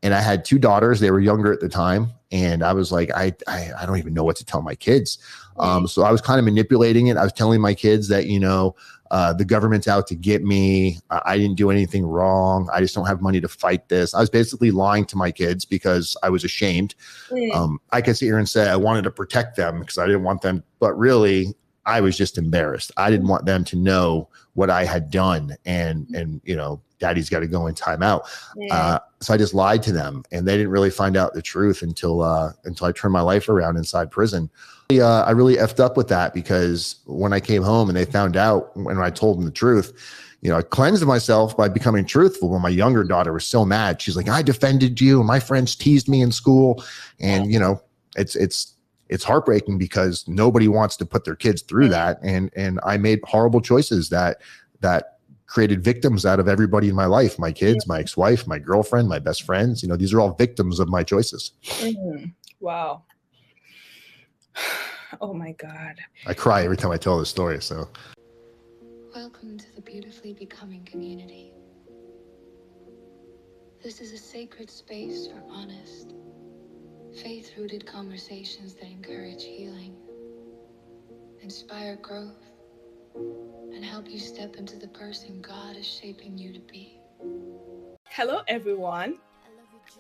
And I had two daughters. They were younger at the time. And I was like, I don't even know what to tell my kids. So I was kind of manipulating it. I was telling my kids that, the government's out to get me. I didn't do anything wrong. I just don't have money to fight this. I was basically lying to my kids because I was ashamed. I could sit here and say I wanted to protect them because I didn't want them, but really I was just embarrassed. I didn't want them to know what I had done, and daddy's got to go in timeout. So I just lied to them, and they didn't really find out the truth until I turned my life around inside prison. I really effed up with that, because when I came home and they found out, when I told them the truth, I cleansed myself by becoming truthful. When my younger daughter was so mad, she's like, I defended you and my friends teased me in school. And, it's heartbreaking because nobody wants to put their kids through that. And I made horrible choices that created victims out of everybody in my life, my kids, my ex-wife, my girlfriend, my best friends. These are all victims of my choices. Wow. Oh my God. I cry every time I tell this story. So welcome to the Beautifully Becoming community. This is a sacred space for honest, faith-rooted conversations that encourage healing, inspire growth, and help you step into the person God is shaping you to be. Hello, everyone.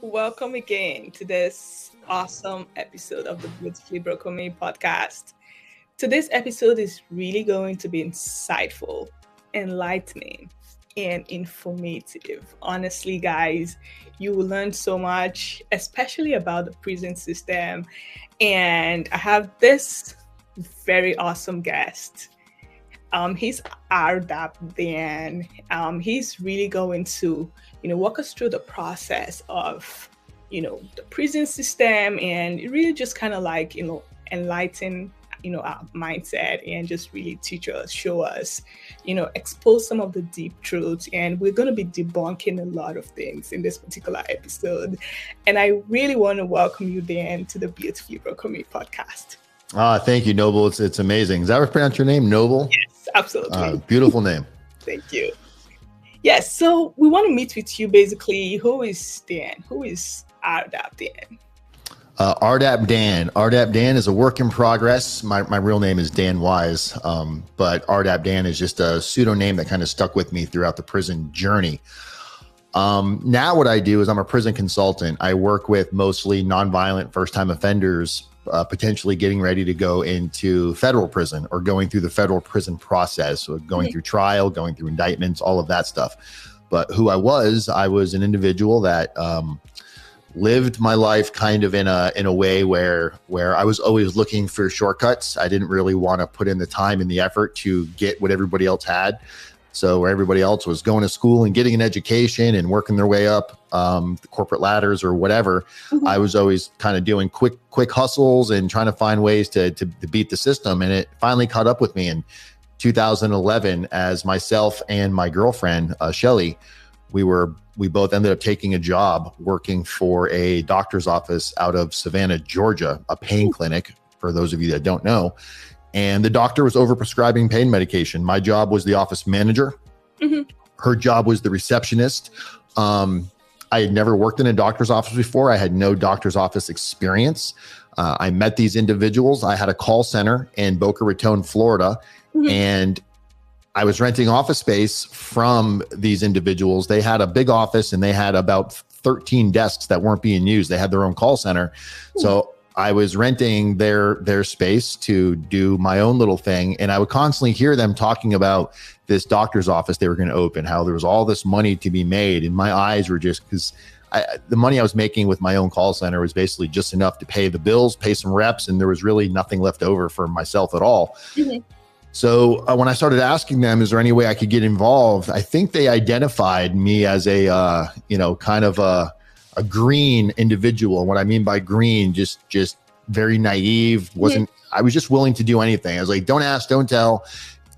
Welcome again to this awesome episode of the Beautifully Becoming podcast. Today's episode is really going to be insightful, enlightening, and informative. Honestly, guys, you will learn so much, especially about the prison system. And I have this very awesome guest. He's RDAP-Dan. He's really going to, walk us through the process of, the prison system, and really just kind of like, enlighten, our mindset, and just really teach us, show us, expose some of the deep truths. And we're going to be debunking a lot of things in this particular episode. And I really want to welcome you, Dan, to the Beautifully Becoming podcast. Thank you, Noble. It's amazing. Is that how I pronounce your name, Noble? Yes, absolutely. Beautiful name. Thank you. Yes, so we want to meet with you basically. Who is Dan? Who is RDAP-Dan? RDAP-Dan. RDAP-Dan is a work in progress. My real name is Dan Wise, but RDAP-Dan is just a pseudonym that kind of stuck with me throughout the prison journey. Now what I do is I'm a prison consultant. I work with mostly nonviolent first-time offenders, potentially getting ready to go into federal prison or going through the federal prison process, so going through trial, going through indictments, all of that stuff. But who I was an individual that lived my life kind of in a way where I was always looking for shortcuts. I didn't really want to put in the time and the effort to get what everybody else had. So where everybody else was going to school and getting an education and working their way up the corporate ladders or whatever, I was always kind of doing quick hustles and trying to find ways to beat the system. And it finally caught up with me in 2011 as myself and my girlfriend, Shelly, we both ended up taking a job working for a doctor's office out of Savannah, Georgia, a pain clinic, for those of you that don't know. And the doctor was overprescribing pain medication. My job was the office manager. Her job was the receptionist. I had never worked in a doctor's office before. I had no doctor's office experience. I met these individuals. I had a call center in Boca Raton, Florida, and I was renting office space from these individuals. They had a big office and they had about 13 desks that weren't being used. They had their own call center. So I was renting their space to do my own little thing. And I would constantly hear them talking about this doctor's office they were going to open, how there was all this money to be made. And my eyes were just, because the money I was making with my own call center was basically just enough to pay the bills, pay some reps, and there was really nothing left over for myself at all. So when I started asking them, is there any way I could get involved? I think they identified me as a, kind of a green individual. And what I mean by green, just very naive, I was just willing to do anything. I was like, don't ask, don't tell.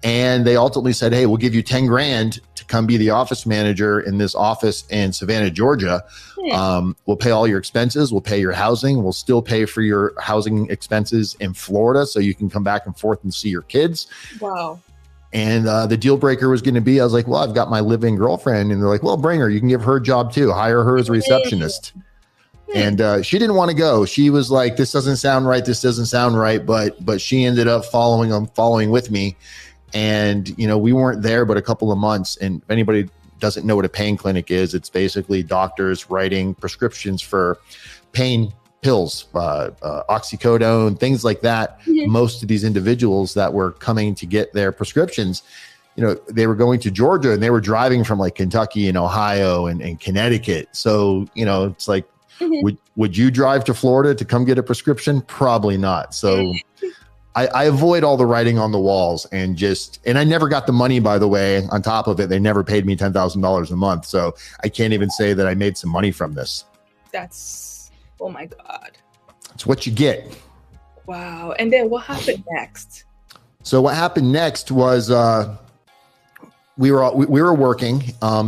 And they ultimately said, hey, we'll give you 10 grand to come be the office manager in this office in Savannah, Georgia. We'll pay all your expenses. We'll pay your housing. We'll still pay for your housing expenses in Florida so you can come back and forth and see your kids. Wow. And the deal breaker was going to be, I was like, well, I've got my living girlfriend. And they're like, well, bring her. You can give her a job too. Hire her as a receptionist. And she didn't want to go. She was like, this doesn't sound right. This doesn't sound right. But she ended up following with me. And, we weren't there but a couple of months. And if anybody doesn't know what a pain clinic is, it's basically doctors writing prescriptions for pain pills, oxycodone, things like that. Most of these individuals that were coming to get their prescriptions, they were going to Georgia and they were driving from like Kentucky and Ohio and Connecticut. So, it's like, would you drive to Florida to come get a prescription? Probably not. So I avoid all the writing on the walls and I never got the money, by the way. On top of it, they never paid me $10,000 a month. So I can't even say that I made some money from this. Oh my God. It's what you get. Wow. And then what happened next? So what happened next was we were working.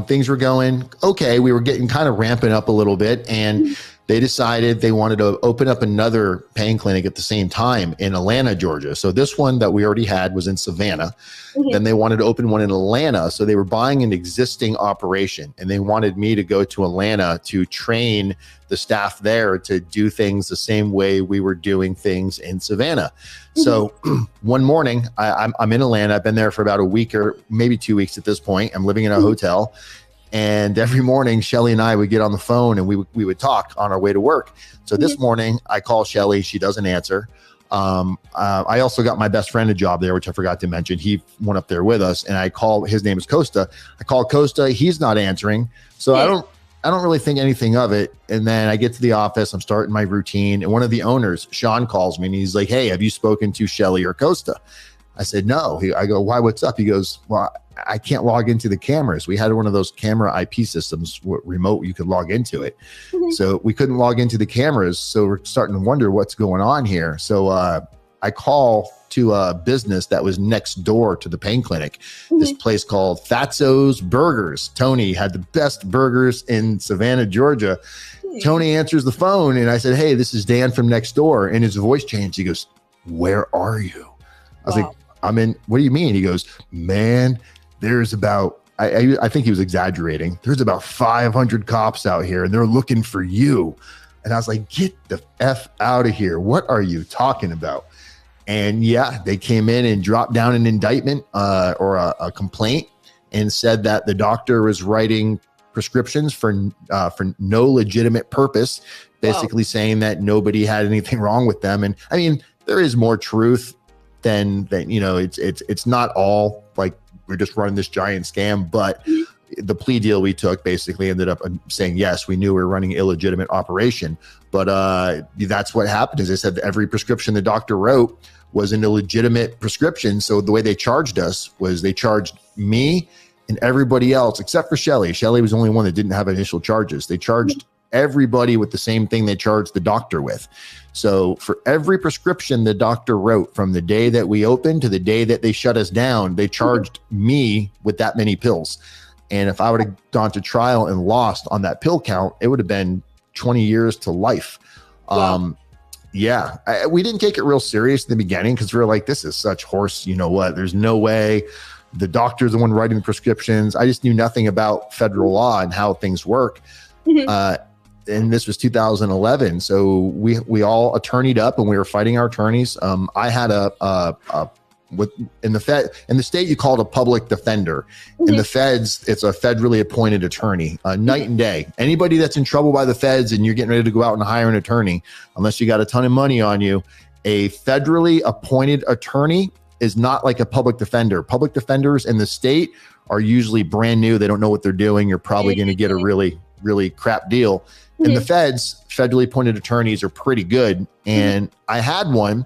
Things were going okay. We were getting kind of ramping up a little bit, and they decided they wanted to open up another pain clinic at the same time in Atlanta, Georgia. So this one that we already had was in Savannah. Then they wanted to open one in Atlanta. So they were buying an existing operation, and they wanted me to go to Atlanta to train the staff there to do things the same way we were doing things in Savannah. So one morning, I'm in Atlanta. I've been there for about a week or maybe 2 weeks at this point. I'm living in a hotel. And every morning, Shelly and I would get on the phone and we would talk on our way to work. So this morning, I call Shelly. She doesn't answer. I also got my best friend a job there, which I forgot to mention. He went up there with us, and his name is Costa. I call Costa. He's not answering. So I don't really think anything of it. And then I get to the office. I'm starting my routine. And one of the owners, Sean, calls me and he's like, hey, have you spoken to Shelly or Costa? I said, no. I go, why? What's up? He goes, well, I can't log into the cameras. We had one of those camera IP systems, remote, you could log into it. So we couldn't log into the cameras. So we're starting to wonder what's going on here. So I call to a business that was next door to the pain clinic, this place called Fatso's Burgers. Tony had the best burgers in Savannah, Georgia. Tony answers the phone, and I said, hey, this is Dan from next door. And his voice changed. He goes, where are you? I was like, I'm in. What do you mean? He goes, man, there's about, I think he was exaggerating. There's about 500 cops out here, and they're looking for you. And I was like, get the F out of here. What are you talking about? And yeah, they came in and dropped down an indictment or a complaint and said that the doctor was writing prescriptions for no legitimate purpose, basically saying that nobody had anything wrong with them. And I mean, there is more truth than it's not all like we're just running this giant scam, but the plea deal we took basically ended up saying, yes, we knew we were running an illegitimate operation. But that's what happened. As I said, every prescription the doctor wrote was an illegitimate prescription. So the way they charged us was they charged me and everybody else, except for Shelly. Shelly was the only one that didn't have initial charges. They charged everybody with the same thing they charged the doctor with. So for every prescription the doctor wrote from the day that we opened to the day that they shut us down, they charged me with that many pills. And if I would have gone to trial and lost on that pill count, it would have been 20 years to life. Wow. We didn't take it real serious in the beginning because we were like, this is such horse, you know what? There's no way. The doctor's the one writing the prescriptions. I just knew nothing about federal law and how things work. And this was 2011. So we all attorneyed up and we were fighting our attorneys. I had in the state, you call it a public defender. In the feds, it's a federally appointed attorney, night and day. Anybody that's in trouble by the feds and you're getting ready to go out and hire an attorney, unless you got a ton of money on you, a federally appointed attorney is not like a public defender. Public defenders in the state are usually brand new. They don't know what they're doing. You're probably going to get a really, really crap deal. In the feds, federally appointed attorneys are pretty good. And I had one.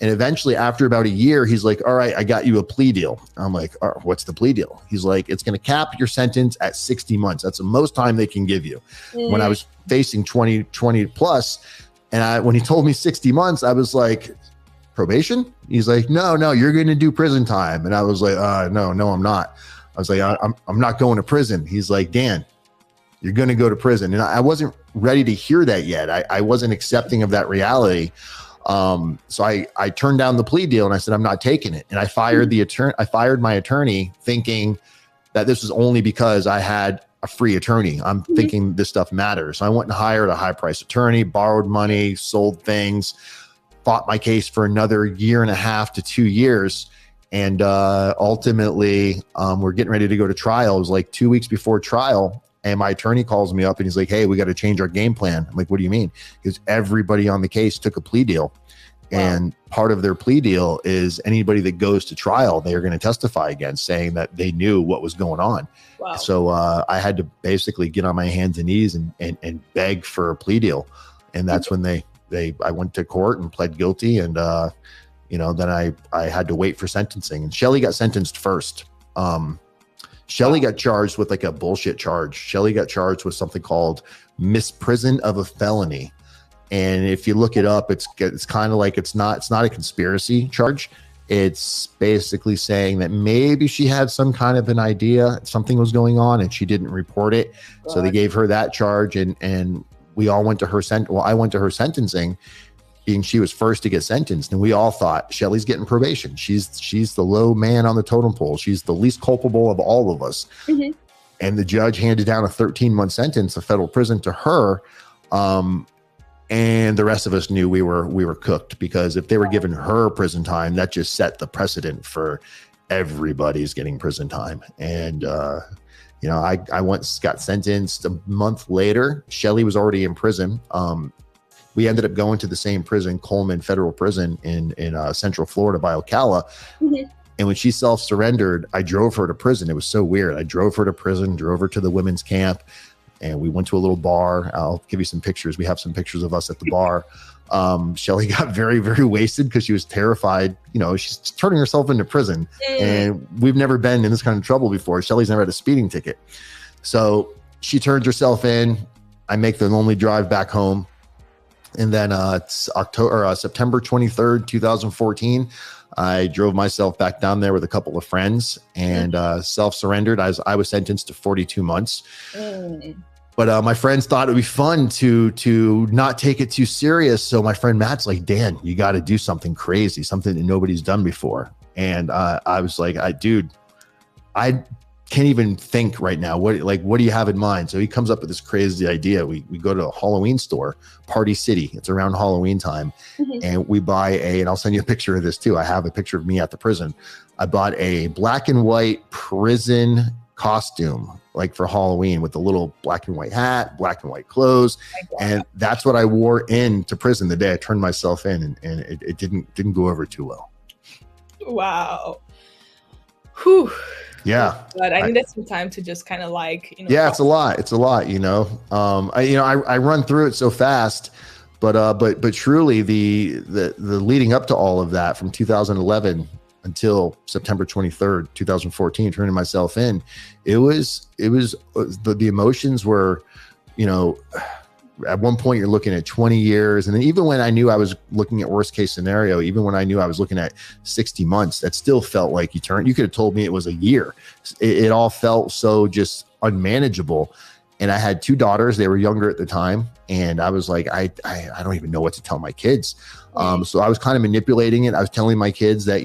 And eventually, after about a year, he's like, all right, I got you a plea deal. I'm like, oh, what's the plea deal? He's like, it's going to cap your sentence at 60 months. That's the most time they can give you. When I was facing 20 plus, and when he told me 60 months, I was like, probation? He's like, no, you're going to do prison time. And I was like, no, I'm not. I was like, I'm not going to prison. He's like, Dan, you're going to go to prison. And I wasn't ready to hear that yet. I wasn't accepting of that reality. So I turned down the plea deal and I said, I'm not taking it. And I fired my attorney thinking that this was only because I had a free attorney. I'm thinking this stuff matters. So I went and hired a high price attorney, borrowed money, sold things, fought my case for another 1.5 to 2 years. And ultimately, we're getting ready to go to trial. It was like 2 weeks before trial. And my attorney calls me up and he's like, hey, we got to change our game plan. I'm like, what do you mean? Because everybody on the case took a plea deal. Wow. And part of their plea deal is anybody that goes to trial, they are going to testify against, saying that they knew what was going on. Wow. So I had to basically get on my hands and knees and beg for a plea deal. And that's when I went to court and pled guilty. And, then I had to wait for sentencing. And Shelly got sentenced first. Shelly got charged with like a bullshit charge. Shelly got charged with something called misprison of a felony. And if you look it up, it's kind of like it's not a conspiracy charge. It's basically saying that maybe she had some kind of an idea something was going on and she didn't report it. God. So they gave her that charge, and we all went to her I went to her sentencing, being she was first to get sentenced, and we all thought Shelly's getting probation. She's the low man on the totem pole. She's the least culpable of all of us. Mm-hmm. And the judge handed down a 13-month sentence of federal prison to her. And the rest of us knew we were cooked, because if they were giving her prison time, that just set the precedent for everybody's getting prison time. And I once got sentenced a month later. Shelly was already in prison. We ended up going to the same prison, Coleman Federal Prison in Central Florida by Ocala. Mm-hmm. And when she self-surrendered, I drove her to prison. It was so weird. I drove her to prison, drove her to the women's camp, and we went to a little bar. I'll give you some pictures. We have some pictures of us at the bar. Shelly got very, very wasted because she was terrified. She's turning herself into prison. And we've never been in this kind of trouble before. Shelly's never had a speeding ticket. So she turns herself in. I make the lonely drive back home. And then it's September 23rd, 2014, I drove myself back down there with a couple of friends and self-surrendered. I was sentenced to 42 months. But my friends thought it would be fun to not take it too serious. So my friend Matt's like, Dan, you got to do something crazy, something that nobody's done before. And I was like, I can't even think right now. What do you have in mind? So he comes up with this crazy idea. We go to a Halloween store, Party City. It's around Halloween time. Mm-hmm. And we buy and I'll send you a picture of this too. I have a picture of me at the prison. I bought a black and white prison costume, like for Halloween, with the little black and white hat, black and white clothes. And that's what I wore into prison the day I turned myself in. And it didn't go over too well. Wow. Whew. Yeah. But I needed some time to just kind of yeah, it's a lot. I run through it so fast, but truly the leading up to all of that from 2011 until September 23rd, 2014, turning myself in, it was the emotions were, at one point you're looking at 20 years. And then even when I knew I was looking at worst case scenario, even when I knew I was looking at 60 months, that still felt like eternity. You could have told me it was a year. It all felt so just unmanageable. And I had 2 daughters. They were younger at the time. And I was like, I don't even know what to tell my kids. So I was kind of manipulating it. I was telling my kids that,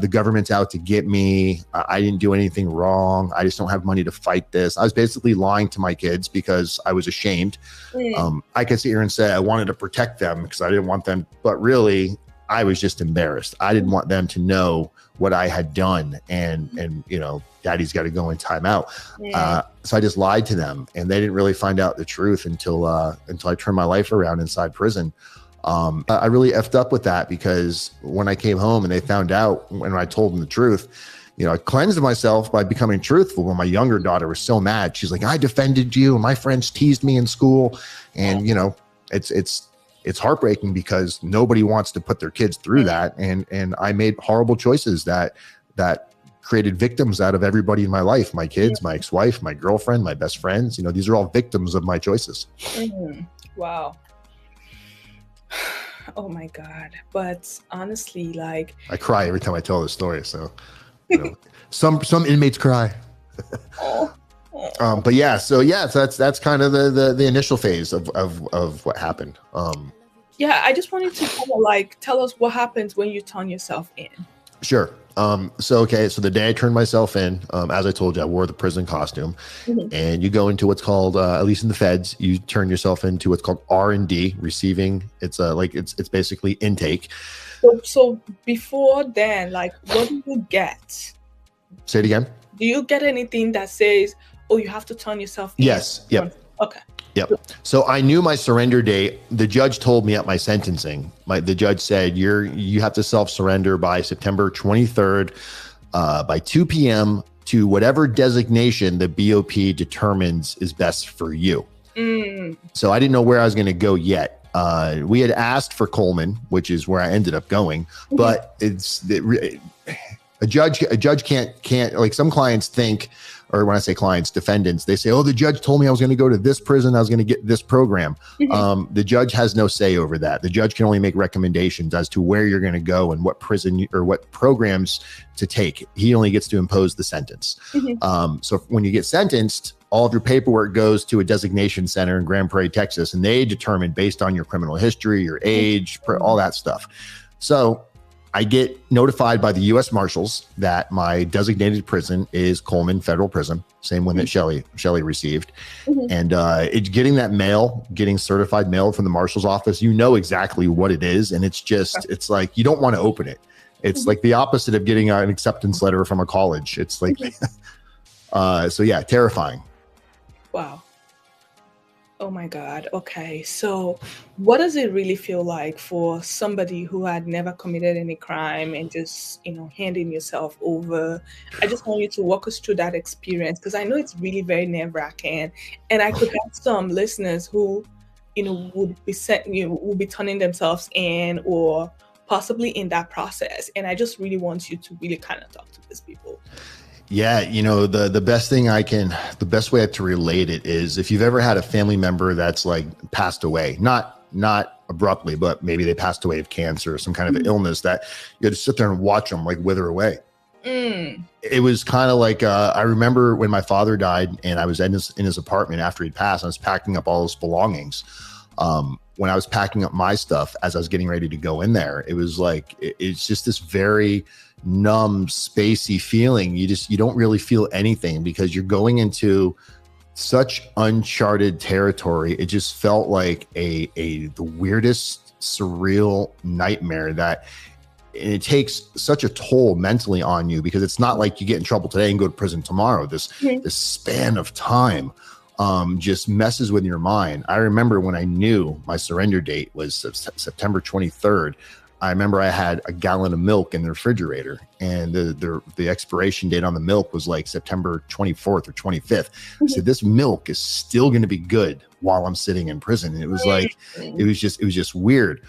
the government's out to get me. I didn't do anything wrong. I just don't have money to fight this. I was basically lying to my kids because I was ashamed. I could sit here and say I wanted to protect them because I didn't want them, but really I was just embarrassed. I didn't want them to know what I had done, and daddy's got to go in timeout. So I just lied to them, and they didn't really find out the truth until I turned my life around inside prison. I really effed up with that, because when I came home and they found out, when I told them the truth, I cleansed myself by becoming truthful. When my younger daughter was so mad, she's like, I defended you and my friends teased me in school. And, it's heartbreaking because nobody wants to put their kids through that. And I made horrible choices that created victims out of everybody in my life, my kids, my ex-wife, my girlfriend, my best friends. These are all victims of my choices. Wow. Oh my God. But honestly, I cry every time I tell this story. So some inmates cry. But yeah, so that's kind of the initial phase of what happened. I just wanted to tell us what happens when you turn yourself in. Sure. So the day I turned myself in, as I told you, I wore the prison costume, and you go into what's called, at least in the feds, you turn yourself into what's called R&D, receiving. It's it's basically intake. So before then, like, what do you get? Say it again. Do you get anything that says, "Oh, you have to turn yourself in"? Yes. Yep. Okay. Yep. So I knew my surrender date. The judge told me at my sentencing. The judge said you have to self-surrender by September 23rd, by 2 p.m. to whatever designation the BOP determines is best for you. So I didn't know where I was going to go yet. We had asked for Coleman, which is where I ended up going, but a judge can't like some clients think. Or when I say clients, defendants, they say, oh, the judge told me I was going to go to this prison. I was going to get this program. The judge has no say over that. The judge can only make recommendations as to where you're going to go and what prison or what programs to take. He only gets to impose the sentence. So when you get sentenced, all of your paperwork goes to a designation center in Grand Prairie, Texas, and they determine based on your criminal history, your age, all that stuff. So I get notified by the U.S. Marshals that my designated prison is Coleman Federal Prison, same one that Shelley received. And it's getting that mail, getting certified mail from the Marshal's office. You know exactly what it is. And it's like, you don't want to open it. It's like the opposite of getting an acceptance letter from a college. It's like, so yeah, terrifying. Wow. Oh my God. Okay. So what does it really feel like for somebody who had never committed any crime and just, handing yourself over? I just want you to walk us through that experience, because I know it's really very nerve-wracking. And I could have some listeners who, would be turning themselves in or possibly in that process. And I just really want you to really kind of talk to these people. Yeah, the best way to relate it is if you've ever had a family member that's like passed away, not abruptly, but maybe they passed away of cancer or some kind of illness that you had to sit there and watch them like wither away. It was kind of like, I remember when my father died and I was in his apartment after he'd passed, I was packing up all his belongings. When I was packing up my stuff, as I was getting ready to go in there, it was like, it's just this very numb, spacey feeling. You don't really feel anything because you're going into such uncharted territory. It just felt like the weirdest, surreal nightmare that it takes such a toll mentally on you, because it's not like you get in trouble today and go to prison tomorrow. This span of time just messes with your mind. I remember when I knew my surrender date was September 23rd, I remember I had a gallon of milk in the refrigerator, and the expiration date on the milk was like September 24th or 25th. I said, this milk is still going to be good while I'm sitting in prison. And it was like, it was just weird.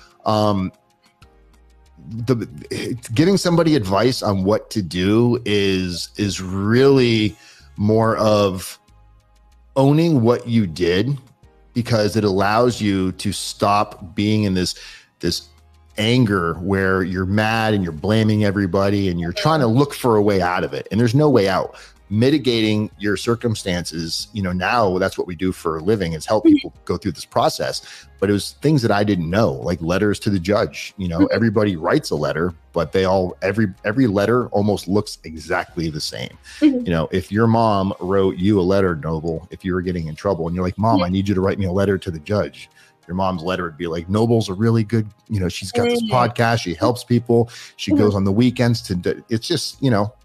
Giving somebody advice on what to do is really more of owning what you did, because it allows you to stop being in this anger where you're mad and you're blaming everybody and you're trying to look for a way out of it. And there's no way out. Mitigating your circumstances, now that's what we do for a living, is help people go through this process. But it was things that I didn't know, like letters to the judge. Everybody writes a letter, but every letter almost looks exactly the same. If your mom wrote you a letter, Noble, if you were getting in trouble and you're like, Mom, I need you to write me a letter to the judge, your mom's letter would be like, Noble's a really good, she's got this podcast, she helps people, she goes on the weekends it's just,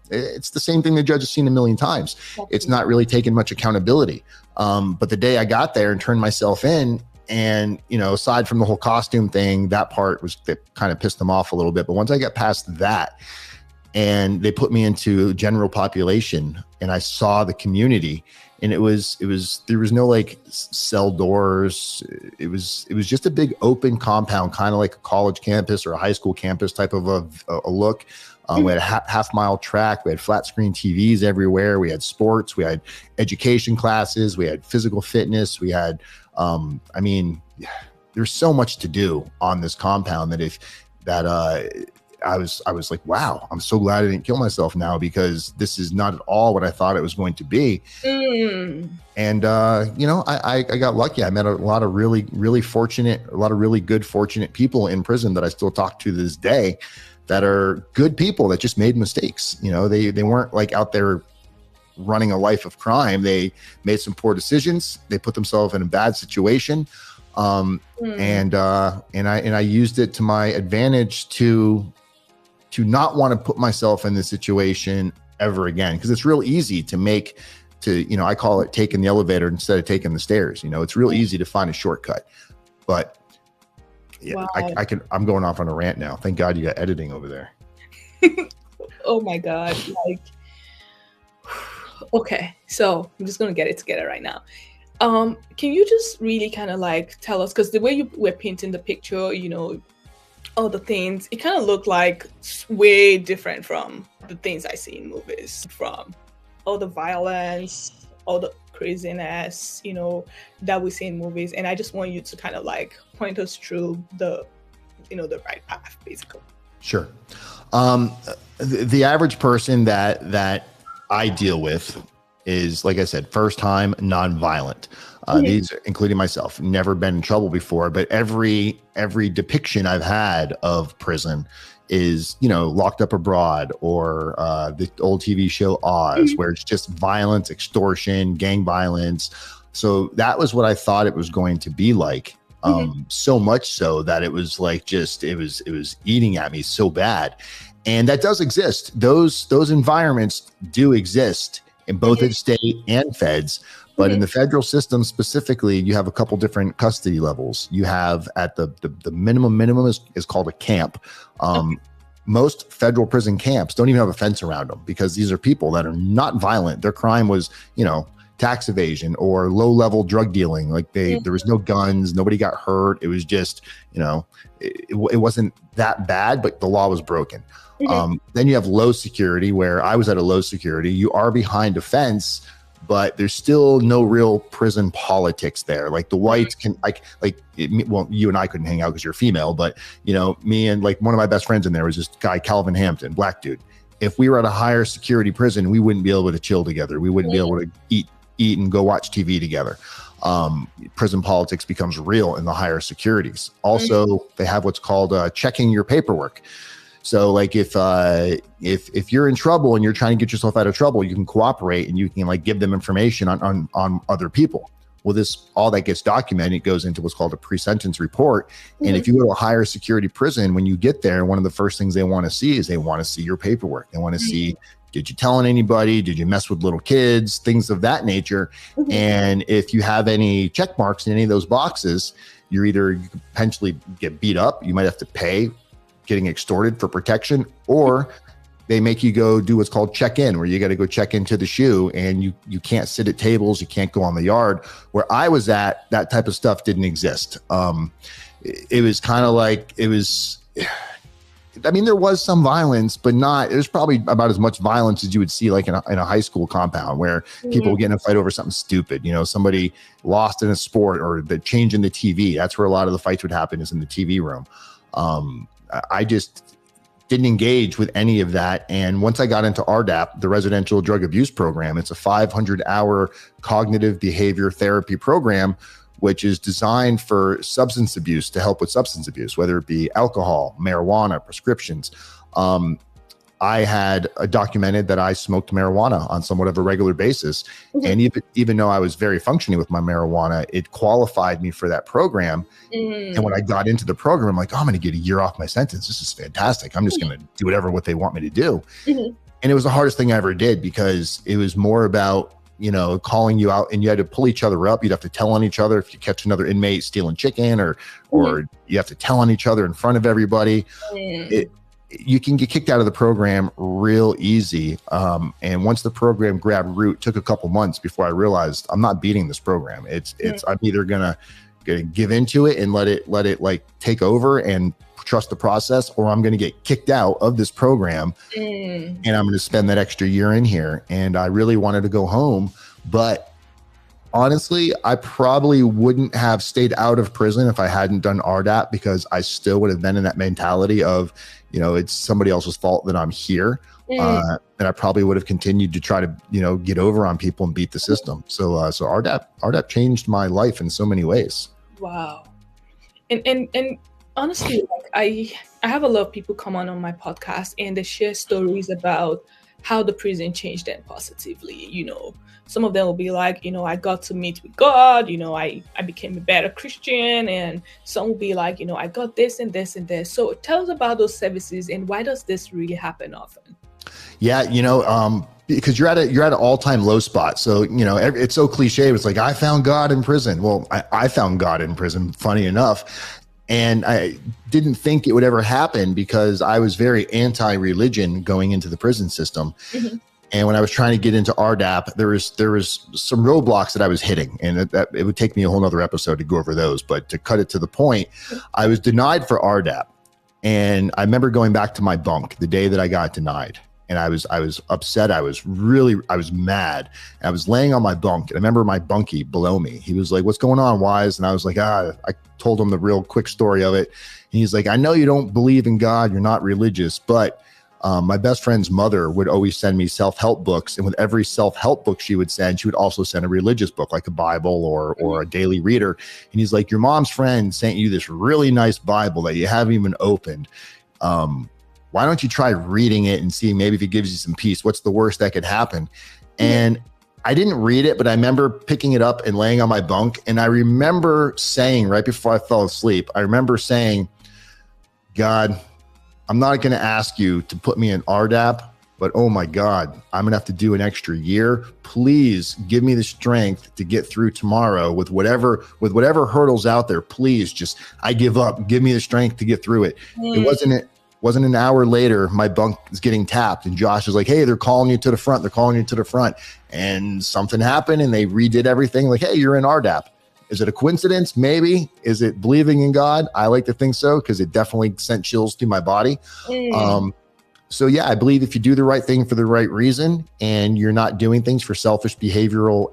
it's the same thing the judge has seen a million times. It's not really taking much accountability. But the day I got there and turned myself in, and, aside from the whole costume thing, that part that kind of pissed them off a little bit. But once I got past that and they put me into general population and I saw the community, and there was no like cell doors. It was just a big open compound, kind of like a college campus or a high school campus type of a look. We had a half-mile track. We had flat screen TVs everywhere. We had sports. We had education classes. We had physical fitness. We had, there's so much to do on this compound I was like, wow, I'm so glad I didn't kill myself now, because this is not at all what I thought it was going to be. And, I got lucky. I met a lot of really, really fortunate, a lot of really good, fortunate people in prison that I still talk to this day that are good people that just made mistakes. You know, they weren't like out there running a life of crime. They made some poor decisions. They put themselves in a bad situation. And I used it to my advantage to not want to put myself in this situation ever again. Because it's real easy to I call it taking the elevator instead of taking the stairs. You know, it's real easy to find a shortcut, but yeah, wow. I'm going off on a rant now. Thank God you got editing over there. Oh my God. Like, okay. So I'm just going to get it together right now. Can you just really kind of like tell us, because the way you were painting the picture, you know, all the things, it kind of looked like way different from the things I see in movies, from all the violence, all the craziness, you know, that we see in movies. And I just want you to kind of like point us through the right path, basically. Sure. The average person that I deal with is, like I said, first time, nonviolent. These, including myself, never been in trouble before, but every depiction I've had of prison is, you know, Locked Up Abroad, or the old TV show Oz, where it's just violence, extortion, gang violence. So that was what I thought it was going to be like. So much so that it was like it was eating at me so bad. And that does exist. Those environments do exist in both the state and feds. But in the federal system specifically, you have a couple different custody levels. You have at the minimum is called a camp. Most federal prison camps don't even have a fence around them, because these are people that are not violent. Their crime was, you know, tax evasion or low level drug dealing. Like there was no guns, nobody got hurt. It was just, you know, it wasn't that bad, but the law was broken. Then you have low security, where I was at a low security. You are behind a fence, but there's still no real prison politics there. Like the whites can, well, you and I couldn't hang out because you're female, but you know, me and like one of my best friends in there was this guy, Calvin Hampton, black dude. If we were at a higher security prison, we wouldn't be able to chill together. We wouldn't be able to eat and go watch TV together. Prison politics becomes real in the higher securities. Also, they have what's called checking your paperwork. So like if you're in trouble and you're trying to get yourself out of trouble, you can cooperate and you can like give them information on other people. Well, all that gets documented. It goes into what's called a pre-sentence report. And if you go to a higher security prison, when you get there, one of the first things they want to see is your paperwork. They want to see, did you tell on anybody? Did you mess with little kids? Things of that nature. And if you have any check marks in any of those boxes, you could potentially get beat up. You might have to pay getting extorted for protection, or they make you go do what's called check-in, where you got to go check into the shoe, and you can't sit at tables, you can't go on the yard. Where I was at, that type of stuff didn't exist. It was kind of like, I mean, there was some violence, but it was probably about as much violence as you would see like in a high school compound, where people would get in a fight over something stupid, you know, somebody lost in a sport, or the change in the TV. That's where a lot of the fights would happen, is in the TV room. I just didn't engage with any of that. And once I got into RDAP, the Residential Drug Abuse Program, it's a 500-hour cognitive behavior therapy program, which is designed for substance abuse, to help with substance abuse, whether it be alcohol, marijuana, prescriptions. I had documented that I smoked marijuana on somewhat of a regular basis. And even though I was very functioning with my marijuana, it qualified me for that program. And when I got into the program, I'm like, oh, I'm going to get a year off my sentence. This is fantastic. I'm just going to do what they want me to do. And it was the hardest thing I ever did, because it was more about, you know, calling you out, and you had to pull each other up. You'd have to tell on each other if you catch another inmate stealing chicken, or you have to tell on each other in front of everybody. You can get kicked out of the program real easy. And once the program grabbed root, took a couple months before I realized I'm not beating this program. I'm either gonna give into it and let it like take over and trust the process, or I'm going to get kicked out of this program and I'm going to spend that extra year in here. And I really wanted to go home, but honestly, I probably wouldn't have stayed out of prison if I hadn't done RDAP, because I still would have been in that mentality of, you know, it's somebody else's fault that I'm here. And I probably would have continued to try to, you know, get over on people and beat the system. So RDAP changed my life in so many ways. Wow. And honestly, like, I have a lot of people come on my podcast and they share stories about how the prison changed them positively. Some of them will be like, I got to meet with God, I became a better Christian. And some will be like, I got this and this and this. So tell us about those services and why does this really happen often? Yeah, because you're at an all-time low spot. So, it's so cliche. It's like, I found God in prison. Well, I found God in prison, funny enough. And I didn't think it would ever happen because I was very anti-religion going into the prison system. Mm-hmm. And when I was trying to get into RDAP, there was some roadblocks that I was hitting, and that it would take me a whole nother episode to go over those. But to cut it to the point, I was denied for RDAP. And I remember going back to my bunk the day that I got denied. And I was upset. I was mad. I was laying on my bunk. And I remember my bunkie below me. He was like, "What's going on, Wise?" And I was like, I told him the real quick story of it. And he's like, "I know you don't believe in God. You're not religious, but my best friend's mother would always send me self-help books. And with every self-help book she would also send a religious book like a Bible or a daily reader. And he's like, your mom's friend sent you this really nice Bible that you haven't even opened. Why don't you try reading it and see maybe if it gives you some peace? What's the worst that could happen?" And I didn't read it, but I remember picking it up and laying on my bunk. And I remember saying right before I fell asleep, "God, I'm not going to ask you to put me in RDAP, but oh my God, I'm going to have to do an extra year. Please give me the strength to get through tomorrow with whatever hurdles out there. Please I give up. Give me the strength to get through it." It wasn't an hour later, my bunk is getting tapped and Josh is like, "Hey, they're calling you to the front. They're calling you to the front." And something happened and they redid everything. Like, "Hey, you're in RDAP." Is it a coincidence? Maybe. Is it believing in God? I like to think so because it definitely sent chills through my body. So yeah, I believe if you do the right thing for the right reason and you're not doing things for selfish behavioral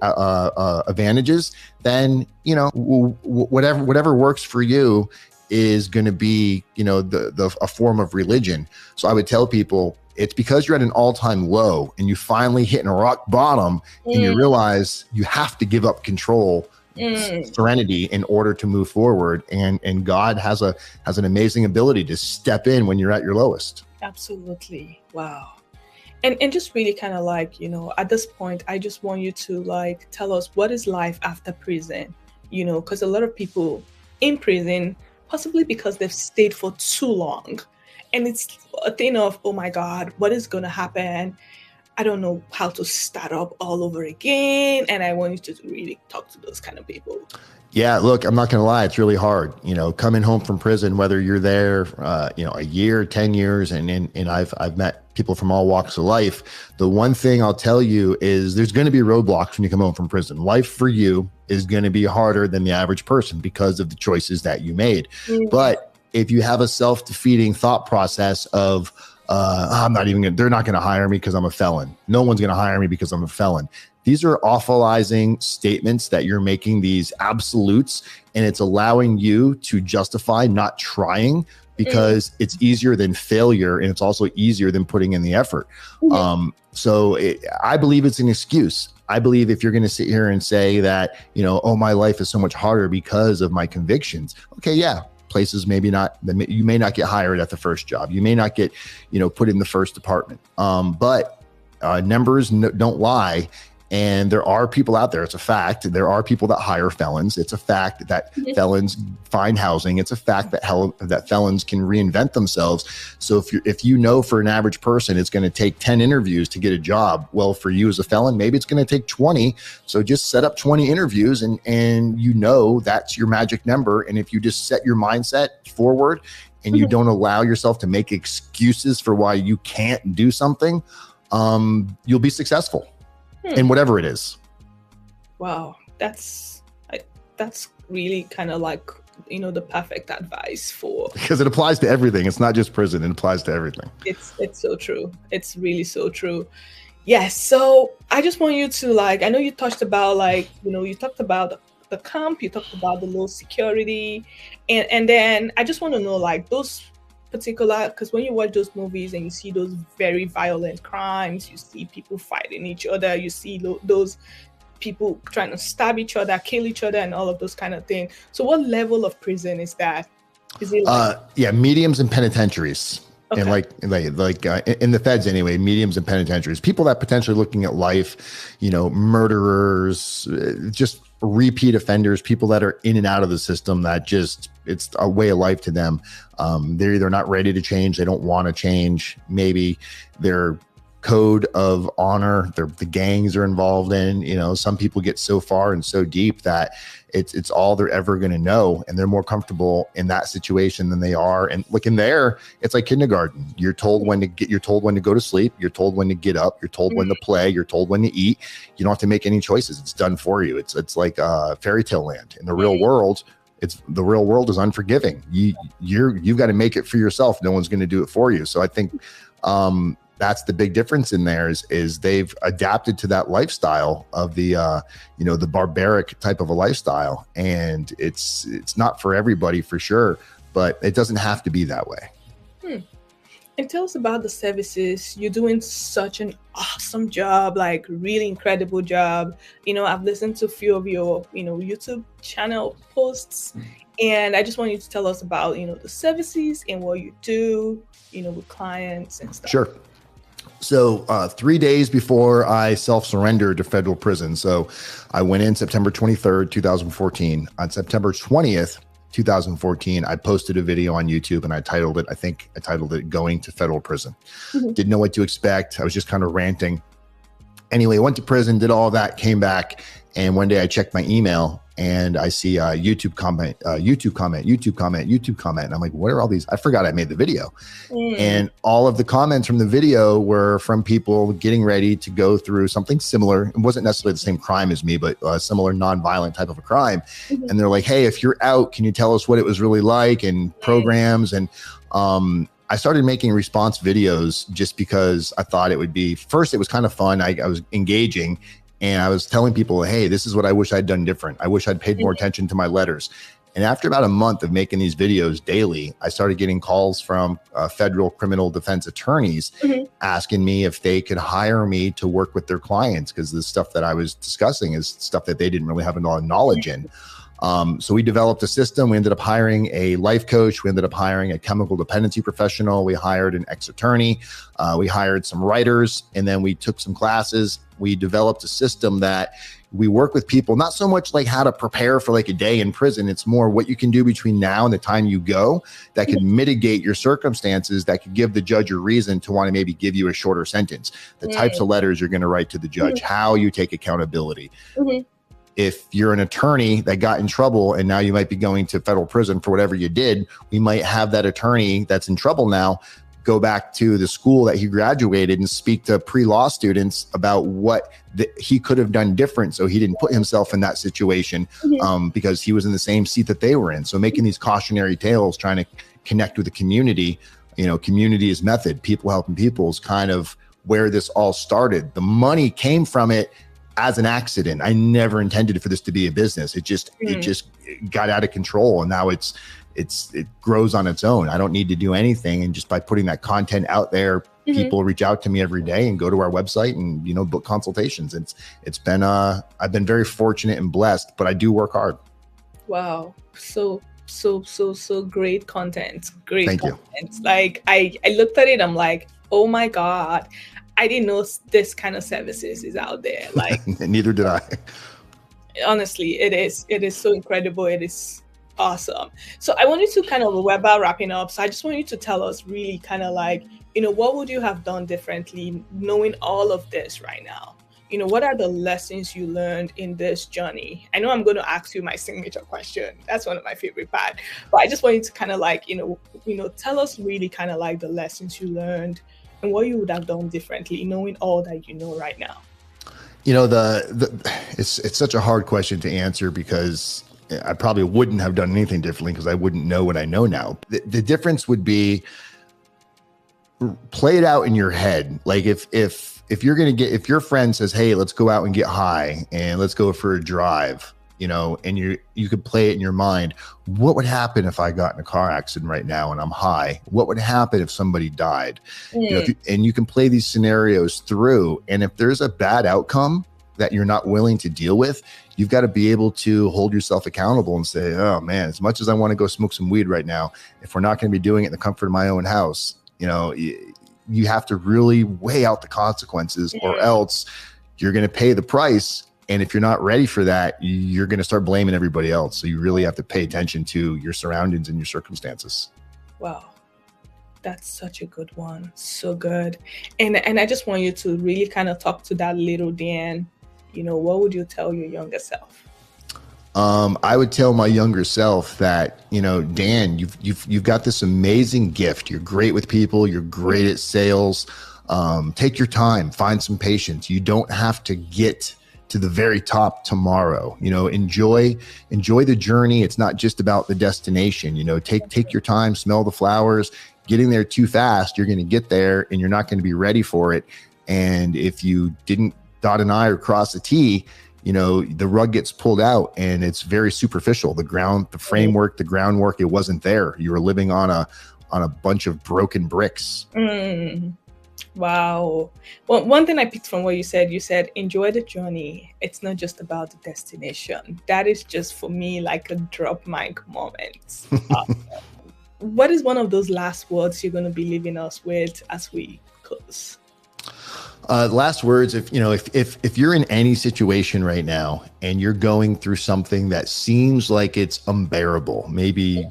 advantages, then, whatever works for you is going to be, a form of religion. So I would tell people it's because you're at an all-time low and you finally hitting a rock bottom and you realize you have to give up control, serenity in order to move forward. And God has an amazing ability to step in when you're at your lowest. Absolutely. Wow. And just really kind of like, at this point, I just want you to like tell us what is life after prison, because a lot of people in prison, possibly because they've stayed for too long. And it's a thing of, oh my God, what is going to happen? I don't know how to start up all over again. And I want you to really talk to those kind of people. Yeah, look, I'm not going to lie. It's really hard, coming home from prison, whether you're there, a year, 10 years, and I've met people from all walks of life. The one thing I'll tell you is there's going to be roadblocks when you come home from prison. Life for you is going to be harder than the average person because of the choices that you made. But if you have a self-defeating thought process of, they're not going to hire me because I'm a felon. No one's going to hire me because I'm a felon. These are awfulizing statements that you're making, these absolutes, and it's allowing you to justify not trying because it's easier than failure. And it's also easier than putting in the effort. I believe it's an excuse. I believe if you're going to sit here and say that, my life is so much harder because of my convictions. Okay. Yeah. Places maybe not, you may not get hired at the first job. You may not get, put in the first department. But numbers don't lie. And there are people out there. It's a fact. There are people that hire felons. It's a fact that felons find housing. It's a fact that felons can reinvent themselves. So if you know for an average person, it's going to take 10 interviews to get a job. Well, for you as a felon, maybe it's going to take 20. So just set up 20 interviews and that's your magic number. And if you just set your mindset forward and you don't allow yourself to make excuses for why you can't do something, you'll be successful. In whatever it is. Wow, that's really kind of like the perfect advice for, because it applies to everything. It's not just prison; it applies to everything. It's so true. It's really so true. Yes. So I just want you to I know you touched about you talked about the camp, you talked about the low security, and then I just want to know those particular, because when you watch those movies and you see those very violent crimes, you see people fighting each other, you see those people trying to stab each other, kill each other, and all of those kind of things. So what level of prison is that? Is it like Yeah, mediums and penitentiaries. okay. And like in the feds anyway, mediums and penitentiaries, people that potentially looking at life, murderers, just repeat offenders, people that are in and out of the system that just, it's a way of life to them. They're either not ready to change, they don't want to change, maybe their code of honor, the gangs are involved in, some people get so far and so deep that it's all they're ever going to know, and they're more comfortable in that situation than they are. And look, in there, it's like kindergarten. You're told when to go to sleep, you're told when to get up, you're told when to play, you're told when to eat. You don't have to make any choices. It's done for you. It's like fairy tale land. In the real world, the real world is unforgiving. You've got to make it for yourself. No one's going to do it for you. So I think that's the big difference in there is they've adapted to that lifestyle of the the barbaric type of a lifestyle, and it's not for everybody for sure, but it doesn't have to be that way. And tell us about the services. You're doing such an awesome job, like really incredible job. I've listened to a few of your YouTube channel posts, and I just want you to tell us about the services and what you do with clients and stuff. Sure. So 3 days before I self-surrendered to federal prison, so I went in September 23rd, 2014. On September 20th, 2014, I posted a video on YouTube, and I titled it Going to Federal Prison. Didn't know what to expect. I was just kind of ranting. Anyway, went to prison, did all that, came back, and one day I checked my email and I see a YouTube comment. And I'm like, what are all these? I forgot I made the video. And all of the comments from the video were from people getting ready to go through something similar. It wasn't necessarily the same crime as me, but a similar nonviolent type of a crime. And they're like, hey, if you're out, can you tell us what it was really like and programs? And I started making response videos just because I thought it would be, first, it was kind of fun. I was engaging. And I was telling people, hey, this is what I wish I'd done different. I wish I'd paid more attention to my letters. And after about a month of making these videos daily, I started getting calls from federal criminal defense attorneys asking me if they could hire me to work with their clients, because the stuff that I was discussing is stuff that they didn't really have a lot of knowledge in. So we developed a system. We ended up hiring a life coach. We ended up hiring a chemical dependency professional. We hired an ex-attorney. We hired some writers, and then we took some classes. We developed a system that we work with people, not so much like how to prepare for like a day in prison. It's more what you can do between now and the time you go that could mitigate your circumstances, that could give the judge a reason to want to maybe give you a shorter sentence. The types of letters you're going to write to the judge, how you take accountability. If you're an attorney that got in trouble and now you might be going to federal prison for whatever you did, we might have that attorney that's in trouble now go back to the school that he graduated and speak to pre-law students about what he could have done different so he didn't put himself in that situation because he was in the same seat that they were in. So making these cautionary tales, trying to connect with the community, community is method, people helping people is kind of where this all started. The money came from it as an accident. I never intended for this to be a business. It just got out of control, and now it grows on its own. I don't need to do anything, and just by putting that content out there, people reach out to me every day and go to our website and book consultations. It's been I've been very fortunate and blessed, but I do work hard. Wow, so great content. Thank you. Like I looked at it, I'm like, oh my God, I didn't know this kind of services is out there. Like neither did I. Honestly, it is so incredible. It is awesome. So I wanted to kind of, we're about wrapping up. So I just want you to tell us really kind of like, what would you have done differently knowing all of this right now? What are the lessons you learned in this journey? I know I'm going to ask you my signature question. That's one of my favorite part. But I just want you to kind of like, tell us really kind of like the lessons you learned and what you would have done differently, knowing all that you know right now. It's such a hard question to answer because I probably wouldn't have done anything differently because I wouldn't know what I know now. The difference would be play it out in your head. Like if if your friend says, hey, let's go out and get high and let's go for a drive, and you could play it in your mind. What would happen if I got in a car accident right now and I'm high? What would happen if somebody died? And you can play these scenarios through. And if there's a bad outcome, that you're not willing to deal with, you've got to be able to hold yourself accountable and say, oh man, as much as I want to go smoke some weed right now, if we're not going to be doing it in the comfort of my own house, you have to really weigh out the consequences, or else you're going to pay the price. And if you're not ready for that, you're going to start blaming everybody else. So you really have to pay attention to your surroundings and your circumstances. Wow. That's such a good one. So good. And I just want you to really kind of talk to that little Dan. What would you tell your younger self? I would tell my younger self that, Dan, you've got this amazing gift. You're great with people. You're great at sales. Take your time, find some patience. You don't have to get to the very top tomorrow. Enjoy the journey. It's not just about the destination. Take your time, smell the flowers. Getting there too fast, you're going to get there and you're not going to be ready for it. And if you didn't dot an I or cross a T, the rug gets pulled out and it's very superficial. The framework, the groundwork, it wasn't there. You were living on a bunch of broken bricks. Wow. Well, one thing I picked from what you said enjoy the journey. It's not just about the destination. That is just, for me, like a drop mic moment. What is one of those last words you're going to be leaving us with as we close? Last words, if you're in any situation right now and you're going through something that seems like it's unbearable, maybe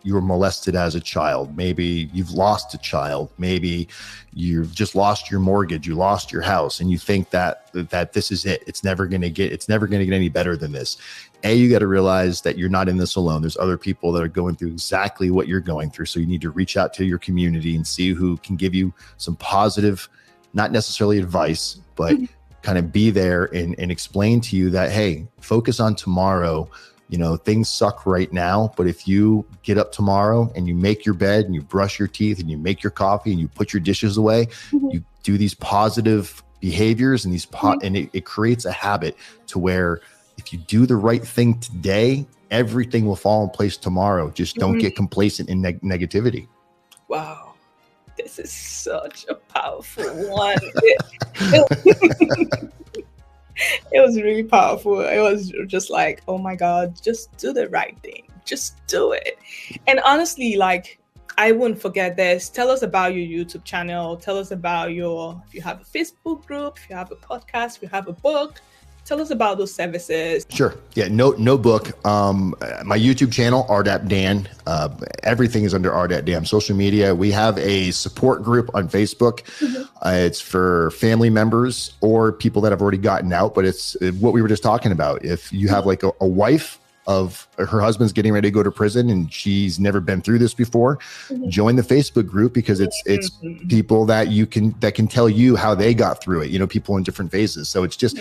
you were molested as a child, maybe you've lost a child, maybe you've just lost your mortgage, you lost your house, and you think that this is it. It's never going to get any better than this. You got to realize that you're not in this alone. There's other people that are going through exactly what you're going through. So you need to reach out to your community and see who can give you some positive, not necessarily advice, but kind of be there and explain to you that, hey, focus on tomorrow. Things suck right now, but if you get up tomorrow and you make your bed and you brush your teeth and you make your coffee and you put your dishes away, you do these positive behaviors and and it creates a habit to where if you do the right thing today, everything will fall in place tomorrow. Just don't get complacent in negativity. Wow. This is such a powerful one. It was really powerful. It was just like, oh my God, just do the right thing. Just do it. And honestly, like, I wouldn't forget this. Tell us about your YouTube channel. Tell us about if you have a Facebook group, if you have a podcast, if you have a book. Tell us about those services. Sure. Yeah. No book. My YouTube channel, RDAP-Dan. Everything is under RDAP-Dan. Social media. We have a support group on Facebook. It's for family members or people that have already gotten out. But it's what we were just talking about. If you have like a wife of her husband's getting ready to go to prison and she's never been through this before, join the Facebook group, because it's people that can tell you how they got through it. People in different phases. So it's just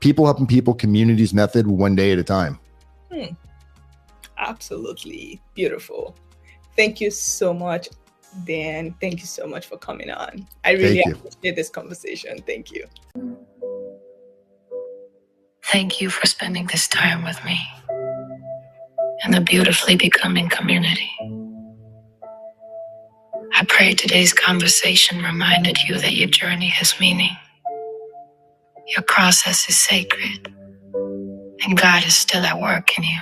people helping people, communities method, one day at a time. Absolutely beautiful. Thank you so much, Dan. Thank you so much for coming on. I really appreciate this conversation. Thank you. Thank you for spending this time with me in the beautifully becoming community. I pray today's conversation reminded you that your journey has meaning. Your process is sacred, and God is still at work in you.